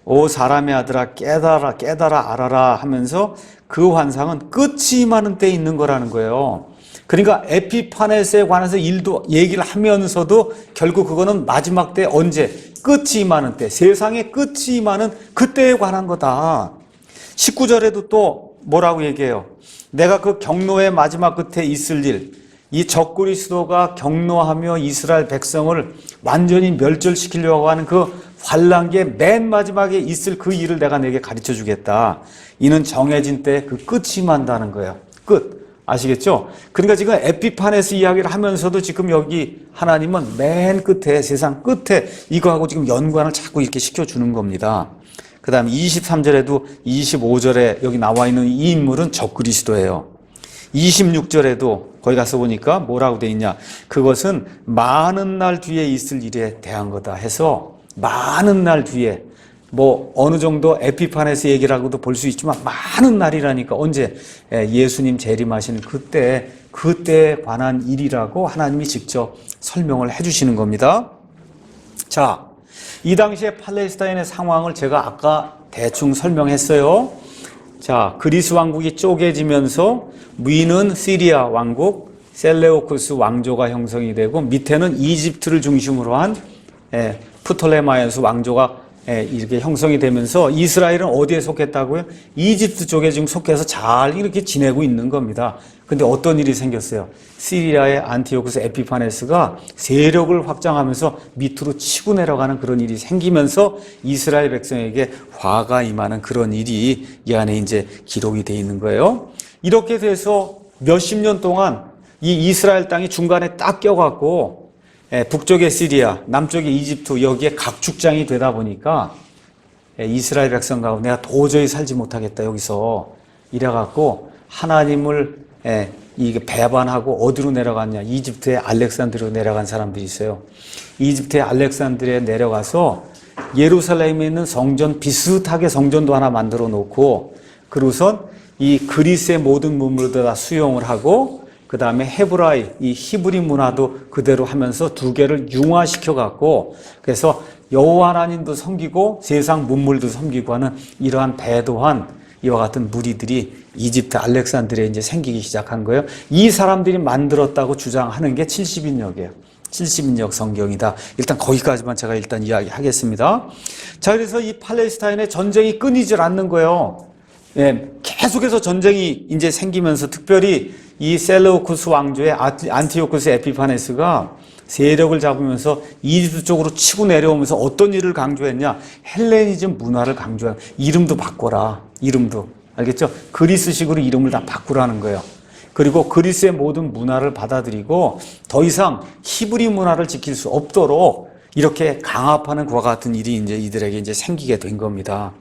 오 사람의 아들아 깨달아 깨달아 알아라 하면서 그 환상은 끝이 임하는 때에 있는 거라는 거예요. 그러니까 에피파네스에 관해서 일도 얘기를 하면서도 결국 그거는 마지막 때 언제? 끝이 임하는 때, 세상의 끝이 임하는 그때에 관한 거다. 19절에도 또 뭐라고 얘기해요? 내가 그 경노의 마지막 끝에 있을 일, 이 적그리스도가 경노하며 이스라엘 백성을 완전히 멸절시키려고 하는 그 환란기의 맨 마지막에 있을 그 일을 내가 내게 가르쳐 주겠다. 이는 정해진 때 그 끝이 임한다는 거예요. 끝. 아시겠죠? 그러니까 지금 에피파네스 이야기를 하면서도 지금 여기 하나님은 맨 끝에, 세상 끝에 이거하고 지금 연관을 자꾸 이렇게 시켜주는 겁니다. 그 다음에 23절에도 25절에 여기 나와 있는 이 인물은 적그리스도예요. 26절에도 거기 가서 보니까 뭐라고 돼 있냐? 그것은 많은 날 뒤에 있을 일에 대한 거다 해서 많은 날 뒤에 뭐 어느 정도 에피파네스 얘기라고도 볼 수 있지만 많은 날이라니까 언제? 예수님 재림하시는 그때에 관한 일이라고 하나님이 직접 설명을 해주시는 겁니다. 자, 이 당시에 팔레스타인의 상황을 제가 아까 대충 설명했어요. 자, 그리스 왕국이 쪼개지면서 위는 시리아 왕국, 셀레우쿠스 왕조가 형성이 되고 밑에는 이집트를 중심으로 한 프톨레마이오스 왕조가 이렇게 형성이 되면서 이스라엘은 어디에 속했다고요? 이집트 쪽에 지금 속해서 잘 이렇게 지내고 있는 겁니다. 근데 어떤 일이 생겼어요? 시리아의 안티오쿠스 에피파네스가 세력을 확장하면서 밑으로 치고 내려가는 그런 일이 생기면서 이스라엘 백성에게 화가 임하는 그런 일이 이 안에 이제 기록이 되어 있는 거예요. 이렇게 돼서 몇십 년 동안 이 이스라엘 땅이 중간에 딱 껴갖고 북쪽의 시리아, 남쪽의 이집트 여기에 각축장이 되다 보니까 이스라엘 백성 가운데 내가 도저히 살지 못하겠다 여기서 이래갖고 하나님을 이게 배반하고 어디로 내려갔냐? 이집트의 알렉산드리아로 내려간 사람들이 있어요. 이집트의 알렉산드리아에 내려가서 예루살렘에 있는 성전 비슷하게 성전도 하나 만들어 놓고 그러고선 이 그리스의 모든 문물들 다 수용을 하고 그 다음에 헤브라이, 이 히브리 문화도 그대로 하면서 두 개를 융화시켜 갖고 그래서 여호와 하나님도 섬기고 세상 문물도 섬기고 하는 이러한 대도한 이와 같은 무리들이 이집트 알렉산드리아에 이제 생기기 시작한 거예요. 이 사람들이 만들었다고 주장하는 게 70인역이에요. 70인역 성경이다. 일단 거기까지만 제가 일단 이야기하겠습니다. 자, 그래서 이 팔레스타인의 전쟁이 끊이질 않는 거예요. 계속해서 전쟁이 이제 생기면서 특별히 이 셀레우쿠스 왕조의 안티오쿠스 에피파네스가 세력을 잡으면서 이집트 쪽으로 치고 내려오면서 어떤 일을 강조했냐? 헬레니즘 문화를 강조한 이름도 바꿔라. 이름도. 알겠죠? 그리스식으로 이름을 다 바꾸라는 거예요. 그리고 그리스의 모든 문화를 받아들이고 더 이상 히브리 문화를 지킬 수 없도록 이렇게 강압하는 그와 같은 일이 이제 이들에게 이제 생기게 된 겁니다.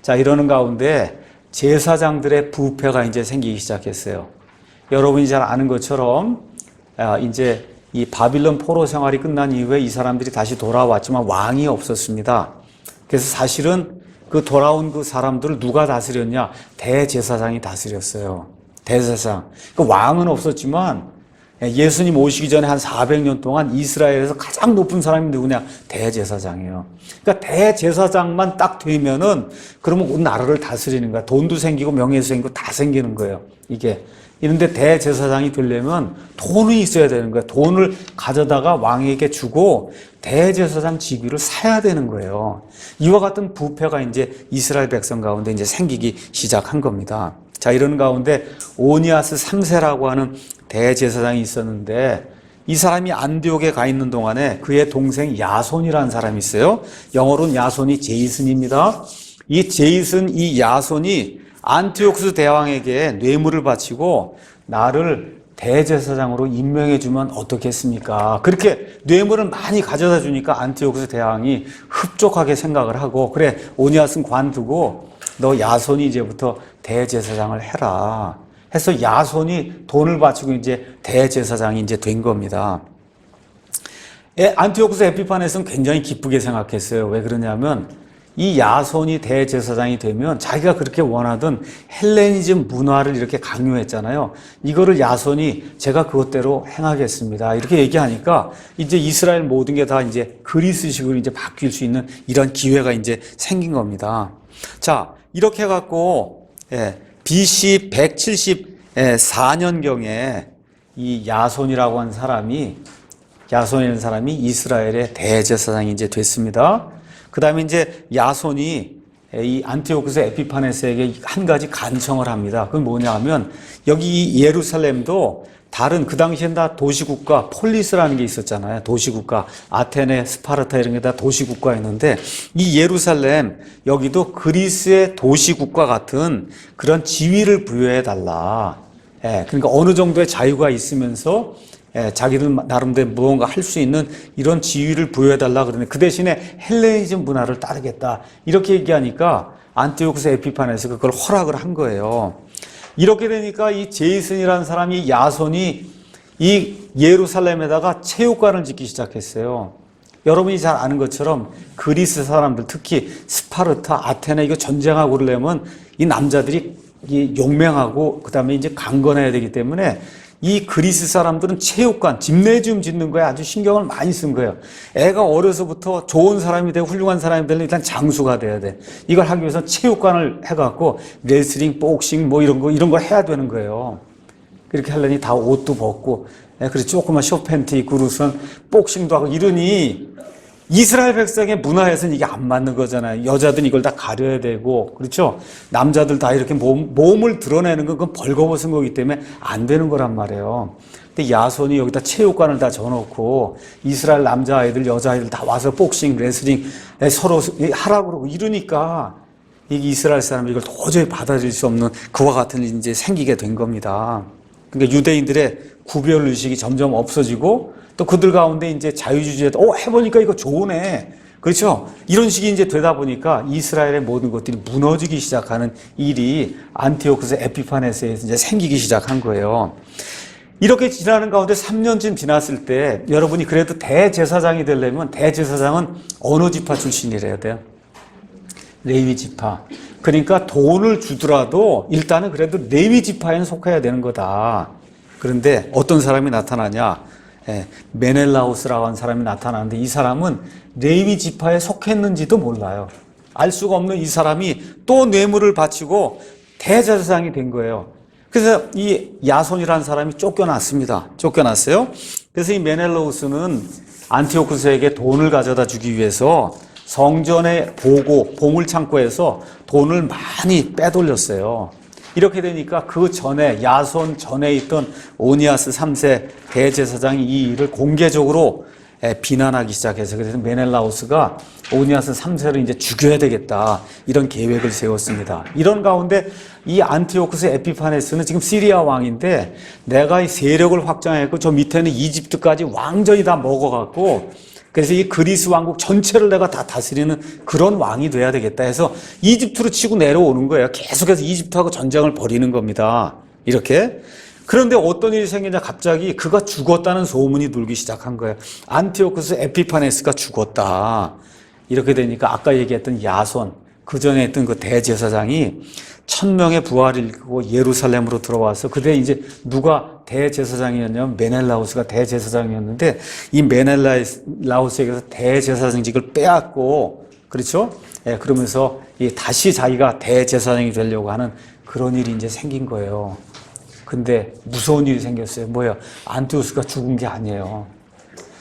자, 이러는 가운데 제사장들의 부패가 이제 생기기 시작했어요. 여러분이 잘 아는 것처럼 이제 이 바빌론 포로 생활이 끝난 이후에 이 사람들이 다시 돌아왔지만 왕이 없었습니다. 그래서 사실은 그 돌아온 그 사람들을 누가 다스렸냐? 대제사장이 다스렸어요. 대제사장. 그 왕은 없었지만 예수님 오시기 전에 한 400년 동안 이스라엘에서 가장 높은 사람이 누구냐? 대제사장이에요. 그러니까 대제사장만 딱 되면은 그러면 온 나라를 다스리는 거야. 돈도 생기고 명예도 생기고 다 생기는 거예요. 이게. 이런데 대제사장이 되려면 돈이 있어야 되는 거예요. 돈을 가져다가 왕에게 주고 대제사장 직위를 사야 되는 거예요. 이와 같은 부패가 이제 이스라엘 백성 가운데 이제 생기기 시작한 겁니다. 자, 이런 가운데 오니아스 3세라고 하는 대제사장이 있었는데 이 사람이 안디옥에 가 있는 동안에 그의 동생 야손이라는 사람이 있어요. 영어로는 야손이 제이슨입니다. 이 제이슨, 이 야손이 안티오쿠스 대왕에게 뇌물을 바치고 나를 대제사장으로 임명해주면 어떻겠습니까? 그렇게 뇌물을 많이 가져다 주니까 안티오쿠스 대왕이 흡족하게 생각을 하고 그래 오니아스는 관두고 너 야손이 이제부터 대제사장을 해라 해서 야손이 돈을 바치고 이제 대제사장이 이제 된 겁니다. 안티오쿠스 에피파네스는 굉장히 기쁘게 생각했어요. 왜 그러냐면 이 야손이 대제사장이 되면 자기가 그렇게 원하던 헬레니즘 문화를 이렇게 강요했잖아요. 이거를 야손이 제가 그것대로 행하겠습니다. 이렇게 얘기하니까 이제 이스라엘 모든 게 다 이제 그리스식으로 이제 바뀔 수 있는 이런 기회가 이제 생긴 겁니다. 자, 이렇게 해갖고 BC 174년경에 이 야손이라고 하는 사람이 이스라엘의 대제사장이 이제 됐습니다. 그 다음에 이제 야손이 이 안티오쿠스 에피파네스에게 한 가지 간청을 합니다. 그건 뭐냐 하면 여기 예루살렘도 다른 그 당시엔 다 도시국가 폴리스라는 게 있었잖아요. 도시국가 아테네, 스파르타 이런 게 다 도시국가였는데 이 예루살렘 여기도 그리스의 도시국가 같은 그런 지위를 부여해 달라. 그러니까 어느 정도의 자유가 있으면서 자기들 나름대로 무언가 할 수 있는 이런 지위를 부여해달라 그러는데 그 대신에 헬레니즘 문화를 따르겠다 이렇게 얘기하니까 안티오쿠스 에피파네스가 그걸 허락을 한 거예요. 이렇게 되니까 이 제이슨이라는 사람이 야손이 이 예루살렘에다가 체육관을 짓기 시작했어요. 여러분이 잘 아는 것처럼 그리스 사람들 특히 스파르타, 아테네 이거 전쟁하고 그러려면 이 남자들이 용맹하고 그 다음에 이제 강건해야 되기 때문에 이 그리스 사람들은 체육관, 짐네지움 짓는 거에 아주 신경을 많이 쓴 거예요. 애가 어려서부터 좋은 사람이 되고 훌륭한 사람이 되려면 일단 장수가 돼야 돼. 이걸 하기 위해서 체육관을 해갖고 레슬링, 복싱 뭐 이런 걸 해야 되는 거예요. 그렇게 하려니 다 옷도 벗고, 그래서 조그만 숏팬티 입고 그러고선 복싱도 하고 이러니 이스라엘 백성의 문화에서는 이게 안 맞는 거잖아요. 여자들은 이걸 다 가려야 되고, 그렇죠? 남자들 다 이렇게 몸을 드러내는 건 그건 벌거벗은 거기 때문에 안 되는 거란 말이에요. 근데 야손이 여기다 체육관을 다 져놓고 이스라엘 남자아이들, 여자아이들 다 와서 복싱, 레슬링 서로 하라고 그러고 이러니까 이게 이스라엘 사람이 이걸 도저히 받아들일 수 없는 그와 같은 일이 이제 생기게 된 겁니다. 그러니까 유대인들의 구별 의식이 점점 없어지고 또 그들 가운데 이제 자유주의에도 해보니까 이거 좋으네. 그렇죠? 이런 식이 이제 되다 보니까 이스라엘의 모든 것들이 무너지기 시작하는 일이 안티오쿠스 에피파네스에서 이제 생기기 시작한 거예요. 이렇게 지나는 가운데 3년쯤 지났을 때 여러분이 그래도 대제사장이 되려면 대제사장은 어느 지파 출신이래야 돼요? 레위 지파. 그러니까 돈을 주더라도 일단은 그래도 레위 지파에는 속해야 되는 거다. 그런데 어떤 사람이 나타나냐? 메넬라우스라고 하는 사람이 나타나는데 이 사람은 레위 지파에 속했는지도 몰라요. 알 수가 없는 이 사람이 또 뇌물을 바치고 대제사장이 된 거예요. 그래서 이 야손이라는 사람이 쫓겨났습니다. 쫓겨났어요. 그래서 이 메넬라우스는 안티오쿠스에게 돈을 가져다 주기 위해서 성전의 보물창고에서 돈을 많이 빼돌렸어요. 이렇게 되니까 그 전에 야손 전에 있던 오니아스 3세 대제사장이 이 일을 공개적으로 비난하기 시작해서 그래서 메넬라우스가 오니아스 3세를 이제 죽여야 되겠다 이런 계획을 세웠습니다. 이런 가운데 이 안티오쿠스 에피파네스는 지금 시리아 왕인데 내가 이 세력을 확장했고 저 밑에는 이집트까지 완전히 다 먹어갖고 그래서 이 그리스 왕국 전체를 내가 다 다스리는 그런 왕이 돼야 되겠다 해서 이집트로 치고 내려오는 거예요. 계속해서 이집트하고 전쟁을 벌이는 겁니다. 이렇게. 그런데 어떤 일이 생기냐 갑자기 그가 죽었다는 소문이 돌기 시작한 거예요. 안티오쿠스 에피파네스가 죽었다. 이렇게 되니까 아까 얘기했던 야손, 그 전에 했던 그 대제사장이 1000명의 부하를 이끌고 예루살렘으로 들어와서 그때 이제 누가 대제사장이었냐면 메넬라우스가 대제사장이었는데 이 메넬라우스에게서 대제사장직을 빼앗고 그렇죠? 그러면서 다시 자기가 대제사장이 되려고 하는 그런 일이 이제 생긴 거예요. 근데 무서운 일이 생겼어요. 뭐예요? 안티오쿠스가 죽은 게 아니에요.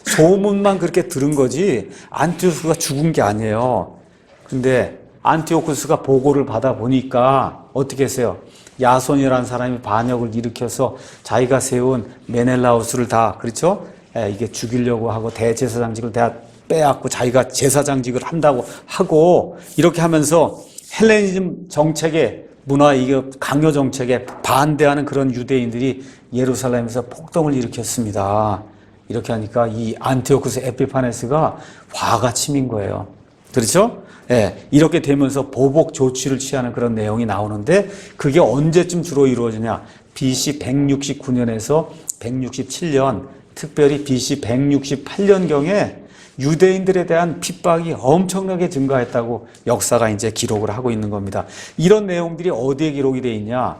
소문만 그렇게 들은 거지 안티오쿠스가 죽은 게 아니에요. 근데 안티오쿠스가 보고를 받아 보니까 어떻게 했어요? 야손이라는 사람이 반역을 일으켜서 자기가 세운 메넬라우스를 다 그렇죠? 이게 죽이려고 하고 대제사장직을 다 빼앗고 자기가 제사장직을 한다고 하고 이렇게 하면서 헬레니즘 정책에 문화 이게 강요 정책에 반대하는 그런 유대인들이 예루살렘에서 폭동을 일으켰습니다. 이렇게 하니까 이 안티오쿠스 에피파네스가 화가 치민 거예요. 그렇죠? 이렇게 되면서 보복 조치를 취하는 그런 내용이 나오는데 그게 언제쯤 주로 이루어지냐? BC 169년에서 167년, 특별히 BC 168년경에 유대인들에 대한 핍박이 엄청나게 증가했다고 역사가 이제 기록을 하고 있는 겁니다. 이런 내용들이 어디에 기록이 되어 있냐?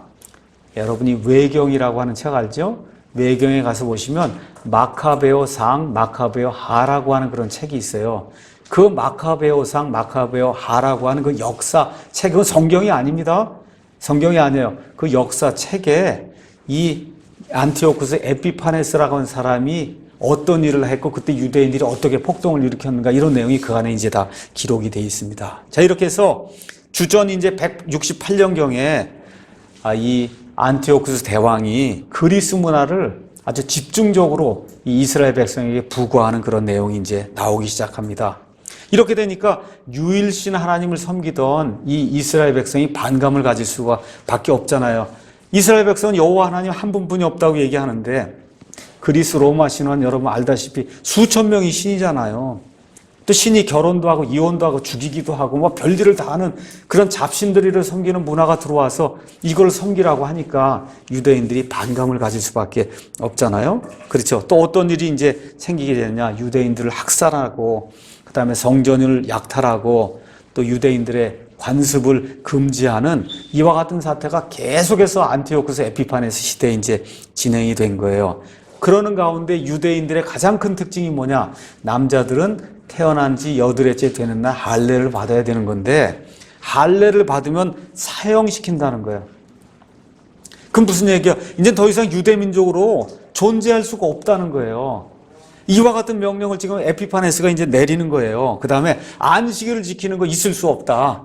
여러분이 외경이라고 하는 책 알죠? 외경에 가서 보시면 마카베오상, 마카베오하라고 하는 그런 책이 있어요. 그 마카베오상, 마카베오하라고 하는 그 역사 책은 성경이 아닙니다. 성경이 아니에요. 그 역사 책에 이 안티오쿠스 에피파네스라고 하는 사람이 어떤 일을 했고 그때 유대인들이 어떻게 폭동을 일으켰는가 이런 내용이 그 안에 이제 다 기록이 되어 있습니다. 자, 이렇게 해서 주전 이제 168년경에 이 안티오쿠스 대왕이 그리스 문화를 아주 집중적으로 이 이스라엘 백성에게 부과하는 그런 내용이 이제 나오기 시작합니다. 이렇게 되니까 유일신 하나님을 섬기던 이 이스라엘 백성이 반감을 가질 수가 밖에 없잖아요. 이스라엘 백성은 여호와 하나님 한 분뿐이 없다고 얘기하는데 그리스 로마 신화는 여러분 알다시피 수천 명이 신이잖아요. 또 신이 결혼도 하고 이혼도 하고 죽이기도 하고 뭐 별일을 다 하는 그런 잡신들이를 섬기는 문화가 들어와서 이걸 섬기라고 하니까 유대인들이 반감을 가질 수밖에 없잖아요. 그렇죠. 또 어떤 일이 이제 생기게 되느냐? 유대인들을 학살하고 그다음에 성전을 약탈하고 또 유대인들의 관습을 금지하는 이와 같은 사태가 계속해서 안티오쿠스 에피파네스 시대에 이제 진행이 된 거예요. 그러는 가운데 유대인들의 가장 큰 특징이 뭐냐? 남자들은 태어난 지 8회째 되는 날 할례를 받아야 되는 건데 할례를 받으면 사형시킨다는 거예요. 그럼 무슨 얘기야? 이제 더 이상 유대민족으로 존재할 수가 없다는 거예요. 이와 같은 명령을 지금 에피파네스가 이제 내리는 거예요. 그 다음에 안식일을 지키는 거 있을 수 없다.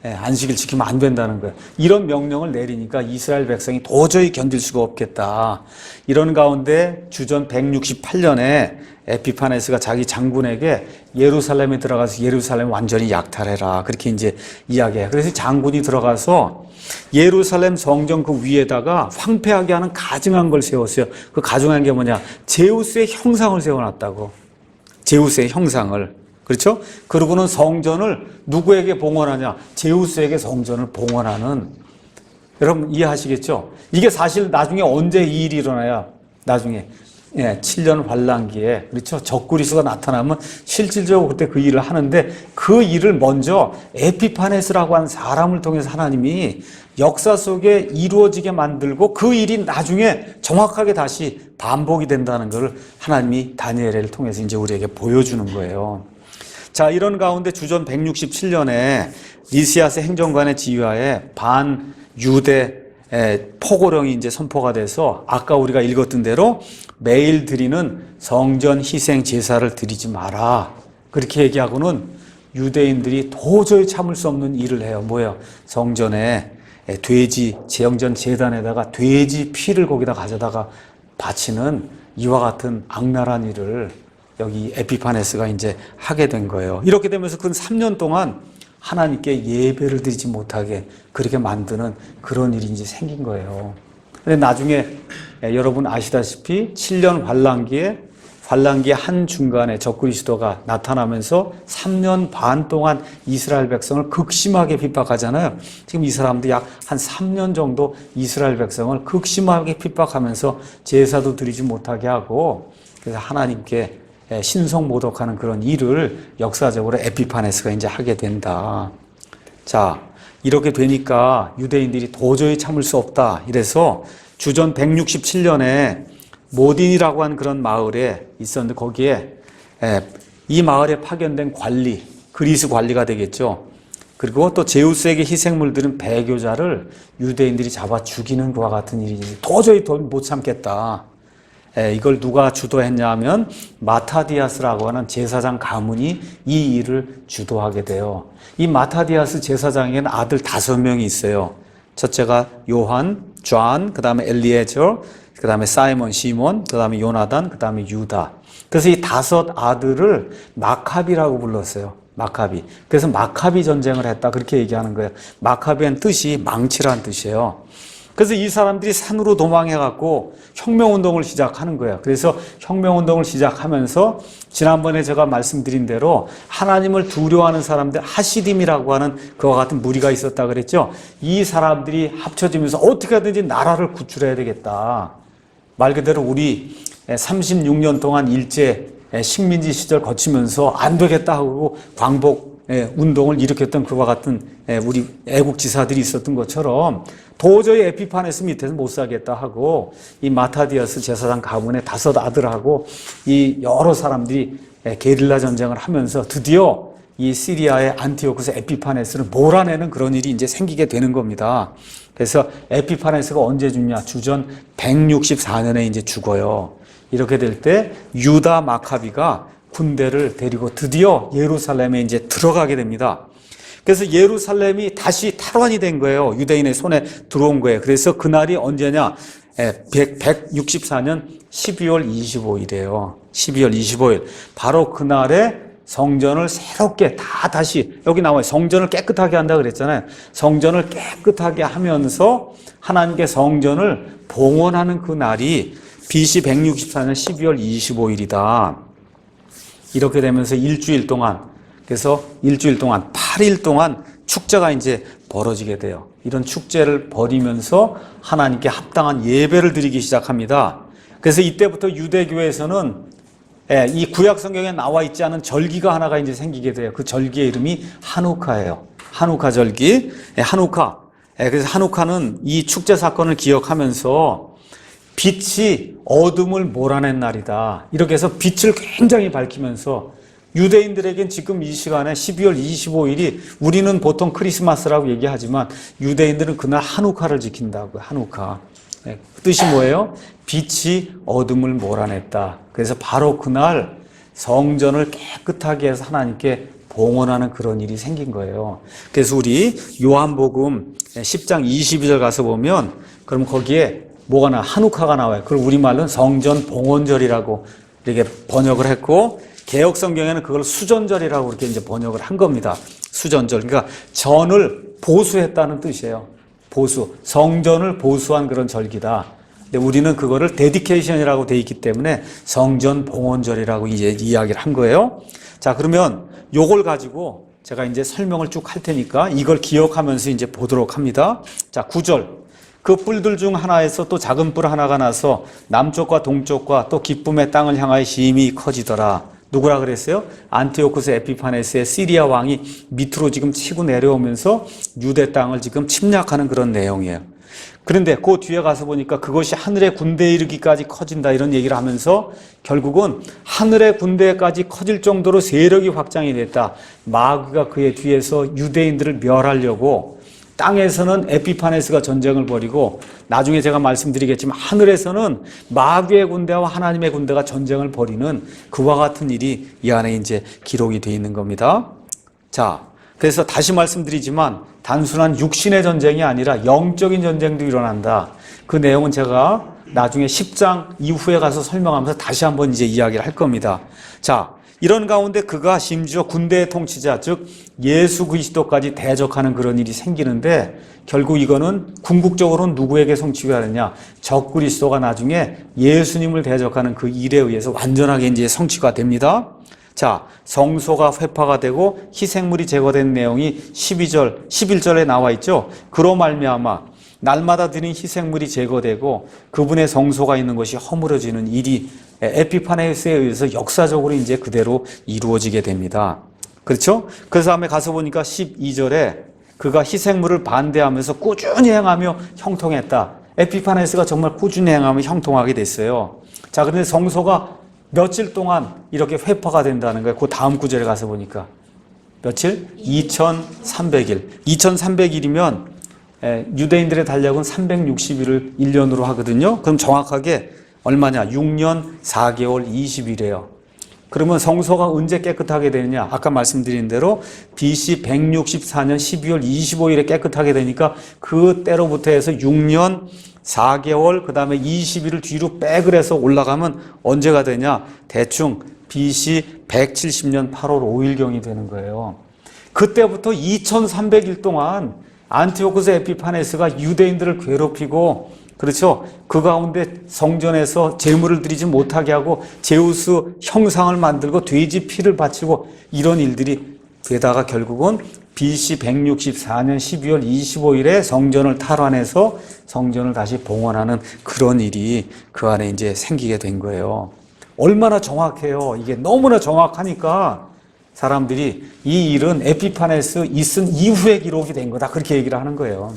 안식일 지키면 안 된다는 거예요. 이런 명령을 내리니까 이스라엘 백성이 도저히 견딜 수가 없겠다. 이런 가운데 주전 168년에 에피파네스가 자기 장군에게 예루살렘에 들어가서 예루살렘 완전히 약탈해라. 그렇게 이제 이야기해요. 그래서 장군이 들어가서 예루살렘 성전 그 위에다가 황폐하게 하는 가증한 걸 세웠어요. 그 가증한 게 뭐냐? 제우스의 형상을 세워놨다고. 제우스의 형상을. 그렇죠? 그러고는 성전을 누구에게 봉헌하냐? 제우스에게 성전을 봉헌하는. 여러분 이해하시겠죠? 이게 사실 나중에 언제 이 일이 일어나야? 나중에 7년 환란기에, 그렇죠? 적그리스도가 나타나면 실질적으로 그때 그 일을 하는데, 그 일을 먼저 에피파네스라고 하는 사람을 통해서 하나님이 역사 속에 이루어지게 만들고, 그 일이 나중에 정확하게 다시 반복이 된다는 것을 하나님이 다니엘을 통해서 이제 우리에게 보여주는 거예요. 자, 이런 가운데 주전 167년에 리시아스 행정관의 지휘하에 반유대 포고령이 이제 선포가 돼서 아까 우리가 읽었던 대로 매일 드리는 성전 희생 제사를 드리지 마라. 그렇게 얘기하고는 유대인들이 도저히 참을 수 없는 일을 해요. 뭐예요? 성전에 돼지, 제영전 제단에다가 돼지 피를 거기다 가져다가 바치는 이와 같은 악랄한 일을 여기 에피파네스가 이제 하게 된 거예요. 이렇게 되면서 그 3년 동안 하나님께 예배를 드리지 못하게 그렇게 만드는 그런 일이 이제 생긴 거예요. 근데 나중에 여러분 아시다시피 7년 환란기의 한 중간에 적그리스도가 나타나면서 3년 반 동안 이스라엘 백성을 극심하게 핍박하잖아요. 지금 이 사람도 약 한 3년 정도 이스라엘 백성을 극심하게 핍박하면서 제사도 드리지 못하게 하고, 그래서 하나님께 신성모독하는 그런 일을 역사적으로 에피파네스가 이제 하게 된다. 자, 이렇게 되니까 유대인들이 도저히 참을 수 없다. 이래서 주전 167년에 모딘이라고 하는 그런 마을에 있었는데, 거기에 이 마을에 파견된 관리, 그리스 관리가 되겠죠. 그리고 또 제우스에게 희생물들은 배교자를 유대인들이 잡아 죽이는 것과 같은 일이 도저히 못 참겠다. 이걸 누가 주도했냐 하면 마타디아스라고 하는 제사장 가문이 이 일을 주도하게 돼요. 이 마타디아스 제사장에게는 아들 5명이 있어요. 첫째가 요한, 존, 그 다음에 엘리에저, 그 다음에 사이몬, 시몬, 그 다음에 요나단, 그 다음에 유다. 그래서 이 5 아들을 마카비라고 불렀어요. 마카비. 그래서 마카비 전쟁을 했다. 그렇게 얘기하는 거예요. 마카비의 뜻이 망치라는 뜻이에요. 그래서 이 사람들이 산으로 도망해갖고 혁명운동을 시작하는 거예요. 그래서 혁명운동을 시작하면서 지난번에 제가 말씀드린 대로 하나님을 두려워하는 사람들, 하시딤이라고 하는 그와 같은 무리가 있었다 그랬죠. 이 사람들이 합쳐지면서 어떻게 하든지 나라를 구출해야 되겠다. 말 그대로 우리 36년 동안 일제 식민지 시절 거치면서 안 되겠다 하고 광복 운동을 일으켰던 그와 같은 우리 애국지사들이 있었던 것처럼 도저히 에피파네스 밑에서 못 살겠다 하고 이 마타디아스 제사장 가문의 5 아들하고 이 여러 사람들이 게릴라 전쟁을 하면서 드디어 이 시리아의 안티오쿠스 에피파네스를 몰아내는 그런 일이 이제 생기게 되는 겁니다. 그래서 에피파네스가 언제 죽냐? 주전 164년에 이제 죽어요. 이렇게 될 때 유다 마카비가 군대를 데리고 드디어 예루살렘에 이제 들어가게 됩니다. 그래서 예루살렘이 다시 탈환이 된 거예요. 유대인의 손에 들어온 거예요. 그래서 그날이 언제냐? 164년 12월 25일이에요. 12월 25일. 바로 그날에 성전을 새롭게 다시 여기 나와요. 성전을 깨끗하게 한다 그랬잖아요. 성전을 깨끗하게 하면서 하나님께 성전을 봉헌하는 그 날이 BC 164년 12월 25일이다. 이렇게 되면서 일주일 동안, 그래서 일주일 동안 8일 동안 축제가 이제 벌어지게 돼요. 이런 축제를 벌이면서 하나님께 합당한 예배를 드리기 시작합니다. 그래서 이때부터 유대교에서는 이 구약 성경에 나와 있지 않은 절기가 하나가 이제 생기게 돼요. 그 절기의 이름이 하누카예요. 하누카 절기. 하누카. 그래서 하누카는 이 축제 사건을 기억하면서 빛이 어둠을 몰아낸 날이다. 이렇게 해서 빛을 굉장히 밝히면서 유대인들에겐 지금 이 시간에 12월 25일이 우리는 보통 크리스마스라고 얘기하지만 유대인들은 그날 하누카를 지킨다고요. 하누카. 뜻이 뭐예요? 빛이 어둠을 몰아냈다. 그래서 바로 그날 성전을 깨끗하게 해서 하나님께 봉헌하는 그런 일이 생긴 거예요. 그래서 우리 요한복음 10장 22절 가서 보면 그럼 거기에 뭐가 한우카가 나와요. 그걸 우리말로는 성전 봉헌절이라고 이렇게 번역을 했고 개역 성경에는 그걸 수전절이라고 이렇게 이제 번역을 한 겁니다. 수전절. 그러니까 전을 보수했다는 뜻이에요. 보수. 성전을 보수한 그런 절기다. 근데 우리는 그거를 데디케이션이라고 돼 있기 때문에 성전 봉헌절이라고 이제 이야기를 한 거예요. 자, 그러면 요걸 가지고 제가 이제 설명을 쭉 할 테니까 이걸 기억하면서 이제 보도록 합니다. 자, 9절. 그 뿔들 중 하나에서 또 작은 뿔 하나가 나서 남쪽과 동쪽과 또 기쁨의 땅을 향하여 심히 커지더라. 누구라 그랬어요? 안티오쿠스 에피파네스의 시리아 왕이 밑으로 지금 치고 내려오면서 유대 땅을 지금 침략하는 그런 내용이에요. 그런데 그 뒤에 가서 보니까 그것이 하늘의 군대에 이르기까지 커진다 이런 얘기를 하면서 결국은 하늘의 군대까지 커질 정도로 세력이 확장이 됐다. 마귀가 그의 뒤에서 유대인들을 멸하려고 땅에서는 에피파네스가 전쟁을 벌이고 나중에 제가 말씀드리겠지만 하늘에서는 마귀의 군대와 하나님의 군대가 전쟁을 벌이는 그와 같은 일이 이 안에 이제 기록이 되어 있는 겁니다. 자, 그래서 다시 말씀드리지만 단순한 육신의 전쟁이 아니라 영적인 전쟁도 일어난다. 그 내용은 제가 나중에 10장 이후에 가서 설명하면서 다시 한번 이제 이야기를 할 겁니다. 자, 이런 가운데 그가 심지어 군대의 통치자, 즉 예수 그리스도까지 대적하는 그런 일이 생기는데 결국 이거는 궁극적으로는 누구에게 성취가 되느냐? 적 그리스도가 나중에 예수님을 대적하는 그 일에 의해서 완전하게 이제 성취가 됩니다. 자, 성소가 회파가 되고 희생물이 제거된 내용이 12절, 11절에 나와 있죠. 그로 말미암아 날마다 드린 희생물이 제거되고 그분의 성소가 있는 것이 허물어지는 일이 에피파네스에 의해서 역사적으로 이제 그대로 이루어지게 됩니다. 그렇죠? 그 다음에 가서 보니까 12절에 그가 희생물을 반대하면서 꾸준히 행하며 형통했다. 에피파네스가 정말 꾸준히 행하며 형통하게 됐어요. 자, 그런데 성소가 며칠 동안 이렇게 회파가 된다는 거예요. 그 다음 구절에 가서 보니까 며칠? 2300일. 2300일이면 유대인들의 달력은 360일을 1년으로 하거든요. 그럼 정확하게 얼마냐? 6년 4개월 20일이에요. 그러면 성소가 언제 깨끗하게 되느냐? 아까 말씀드린 대로 BC 164년 12월 25일에 깨끗하게 되니까 그때로부터 해서 6년 4개월 그 다음에 20일을 뒤로 백을 해서 올라가면 언제가 되냐? 대충 BC 170년 8월 5일경이 되는 거예요. 그때부터 2300일 동안 안티오쿠스 에피파네스가 유대인들을 괴롭히고 그렇죠. 그 가운데 성전에서 제물을 드리지 못하게 하고 제우스 형상을 만들고 돼지 피를 바치고 이런 일들이 되다가 결국은 BC 164년 12월 25일에 성전을 탈환해서 성전을 다시 봉헌하는 그런 일이 그 안에 이제 생기게 된 거예요. 얼마나 정확해요. 이게 너무나 정확하니까 사람들이 이 일은 에피파네스 있은 이후에 기록이 된 거다. 그렇게 얘기를 하는 거예요.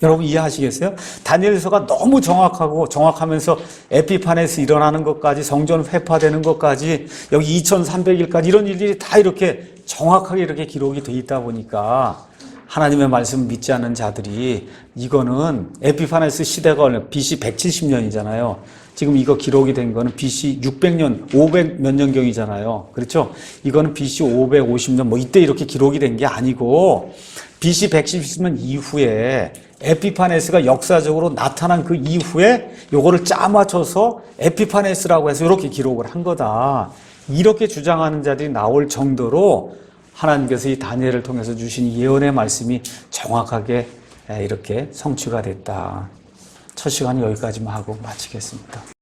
여러분 이해하시겠어요? 다니엘서가 너무 정확하고 정확하면서 에피파네스 일어나는 것까지 성전 회파되는 것까지 여기 2300일까지 이런 일들이 다 이렇게 정확하게 이렇게 기록이 돼 있다 보니까 하나님의 말씀을 믿지 않는 자들이 이거는 에피파네스 시대가 BC 170년이잖아요. 지금 이거 기록이 된 거는 BC 600년, 500 몇 년경이잖아요. 그렇죠? 이거는 BC 550년 뭐 이때 이렇게 기록이 된 게 아니고 BC 170년 이후에 에피파네스가 역사적으로 나타난 그 이후에 요거를 짜맞춰서 에피파네스라고 해서 이렇게 기록을 한 거다. 이렇게 주장하는 자들이 나올 정도로 하나님께서 이 다니엘을 통해서 주신 예언의 말씀이 정확하게 이렇게 성취가 됐다. 첫 시간은 여기까지만 하고 마치겠습니다.